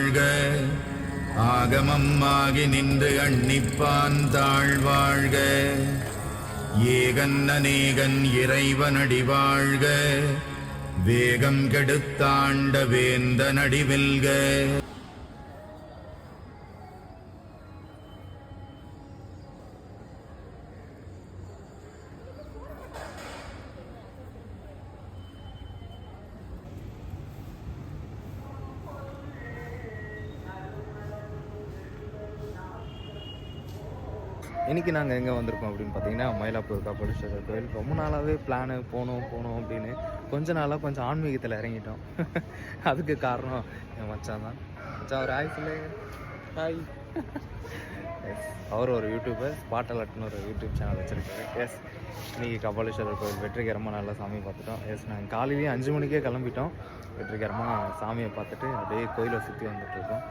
வாழ்க. ஆகமம் ஆகி நின்று அன்னிப்பான் தாழ்வாழ்க. ஏகன் அநேகன் இறைவனடி வாழ்க. வேகம் கெடுத்தாண்ட வேந்த நடிவெல்க. இன்றைக்கி நாங்கள் எங்கே வந்திருக்கோம் அப்படின்னு பார்த்தீங்கன்னா மயிலாப்பூர் கபாலீஸ்வரர் கோயில். ரொம்ப நாளாகவே பிளானு போகணும் அப்படின்னு கொஞ்ச நாளாக கொஞ்சம் ஆன்மீகத்தில் இறங்கிட்டோம். அதுக்கு காரணம் என் மச்சான் தான். மச்சான் ஒரு ஹாய் சொல்லு. ஹாய். எஸ், அவர் ஒரு யூடியூபர், ஸ்பாட்டலட்னு ஒரு யூடியூப் சேனல் வச்சுருக்காரு. எஸ், இன்றைக்கி கபாலீஸ்வரர் கோயில் வெற்றிகரமாக நல்லா சாமி பார்த்துட்டோம். எஸ், நாங்கள் காலையிலேயே 5 மணிக்கே கிளம்பிட்டோம். வெற்றிகரமாக சாமியை பார்த்துட்டு அப்படியே கோயிலை சுற்றி வந்துட்டுருக்கோம்.